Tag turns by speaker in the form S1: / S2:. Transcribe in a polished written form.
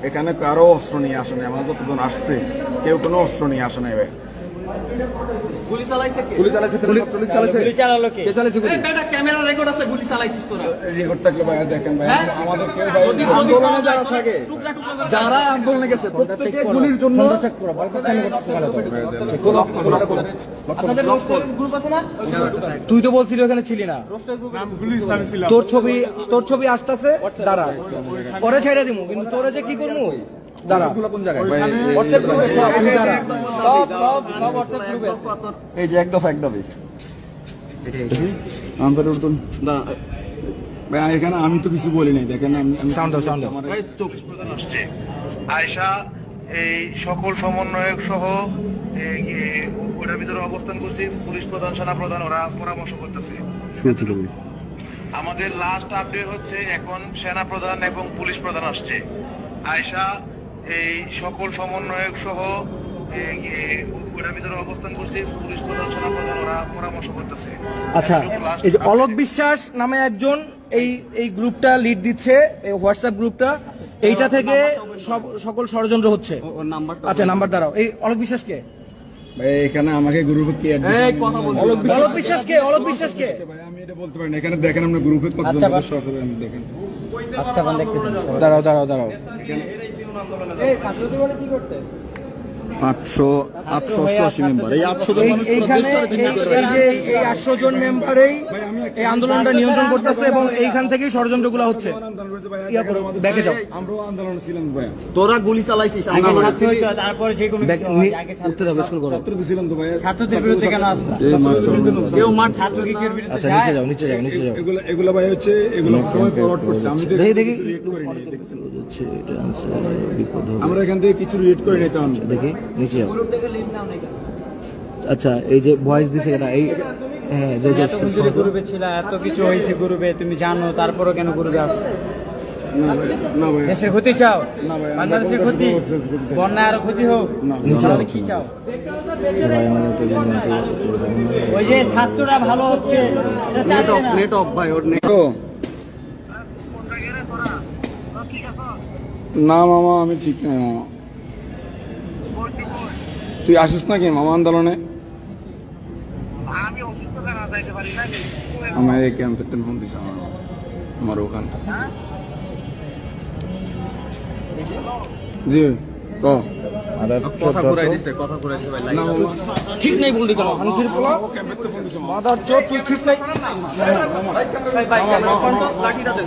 S1: এখানে কারো অস্ত্র নিয়ে আসে নাই, আমার যতজন আসছে কেউ কোনো অস্ত্র নিয়ে আসে নাই ভাই।
S2: গুলি চালাইছে কে?
S3: গুলি চালাইছে, গুলি চালাইছে।
S2: গুলি চালালো কে?
S3: কে চালাইছে গুলি?
S2: এটা ক্যামেরা রেকর্ড আছে, গুলি চালাইছিস তোরা।
S1: রেকর্ড থাকলে ভাই দেখেন ভাই,
S2: হ্যাঁ?
S1: আমাদের কেউ ভাই
S3: আন্দোলনে যারা থাকে,
S2: টুকরা টুকরা করে
S3: যারা আন্দোলনে গেছে প্রত্যেকে গুলির জন্য
S2: আপনাদের রোস্টার গ্রুপ আছে না?
S4: তুই তো বলছিলি ওখানে ছিলি না, তোর ছবি আসতেছে, দাঁড়া পরে ছেড়ে দিমু, কিন্তু তোরে যে কি করবো দাঁড়া।
S3: কোন জায়গায়
S4: হোয়াটসঅ্যাপ গ্রুপে সব তুই দাঁড়া, সব হোয়াটসঅ্যাপ গ্রুপে
S3: এই যে এক দফা আনসার উর্দুন
S1: ভাই এখানে আমি তো কিছু বলি নাই, দেখেন আমি
S4: সাউন্ড
S1: আমার
S5: আসছে আয়শা এই সকল সমন্বয়ক সহ ওটার ভিতরে অবস্থান করছি, পুলিশ প্রধান সেনা প্রধান ওরা পরামর্শ করতেছে। আমাদের লাস্ট আপডেট হচ্ছে এখন সেনা প্রধান এবং পুলিশ প্রধান আসছে। আয়শা এই সকল সমন্বয়ক সহ ওটার ভিতরে অবস্থান করছি, পুলিশ প্রধান সেনা প্রধান ওরা পরামর্শ করতেছে।
S4: আচ্ছা, এই যে অলোক বিশ্বাস নামে একজন এই গ্রুপটা লিড দিচ্ছে, এই হোয়াটসঅ্যাপ গ্রুপটা, এইটা থেকে সকল ষড়যন্ত্র হচ্ছে। আচ্ছা নাম্বার দাঁড়াও, এই অলোক বিশ্বাস কে?
S1: ভাই এখানে আমাকে গ্রুপে কে অ্যাড
S2: এই কথা বল।
S4: অলোক বিশ্বাস কে? অলোক বিশ্বাস কে?
S1: ভাই আমি এটা বলতে পারি না, এখানে দেখেন আমরা গ্রুপে কতজন সদস্য আছে আমি দেখেন।
S4: আচ্ছা দাঁড়াও
S2: এই ছাত্র জীবনে কি করতে?
S3: 888 মেম্বার, এই 800 জন মানুষ
S4: এইখানে এই 800 জন মেম্বারেই এই আন্দোলনটা নিয়ন্ত্রণ করতেছে এবং এইখান থেকেই ষড়যন্ত্রগুলো হচ্ছে। ইয়া করো, ব্যাকে যাও।
S1: আমরাও আন্দোলনে ছিলাম ভাই,
S3: তোরা গুলি চালাইছিস,
S2: তারপরে সেই কোনো
S4: উঠতে দাও, স্কুল করো।
S1: ছাত্র ছিলাম তো ভাই।
S2: ছাত্রদের বিরুদ্ধে কেন আসলা? কেউ মার ছাত্রলীগের বিরুদ্ধে
S4: আচ্ছা নিচে যাও।
S1: এগুলো ভাই হচ্ছে এগুলো সবাই ফরওয়ার্ড করছে, আমি তো
S4: দেখি
S1: রিয়েক্ট করি নাই, দেখছেন? আমরা এখান থেকে কিছু রিয়েক্ট করে নিতাম।
S4: দেখি নিচে যাও। আচ্ছা এই যে ভয়েস দিছে না, এই হ্যাঁ
S2: গ্রুপে ছিল, এত কিছু হয়েছে গ্রুপে, তুমি জানো, তারপরও কেন গ্রুপে আসছো?
S1: না ভাই, না ভাই,
S2: দেশের ক্ষতি চাও?
S1: না ভাই,
S2: বাংলাদেশের ক্ষতি, বন্যা আরো ক্ষতি হোক, তাহলে কি চাও? ওই যে ছাত্ররা ভালো হচ্ছে, এটা চাচ্ছে না।
S3: নেট অফ ভাই, ওর নেট।
S1: না মামা আমি ঠিক নাই মামা। তুই আসিস নাকি মামা আন্দোলনে? আমার এই ক্যাম্পের ফোন দিছে আমার ওখান থেকে। জি ক
S3: কথা ঘুরাই দিছে ভাই।
S1: না মামা
S4: ঠিক নেই বললি কেন? আমি ফিরে পোলা মাদার চোখ, তুই ঠিক নাই।
S3: লাঠিটা দে।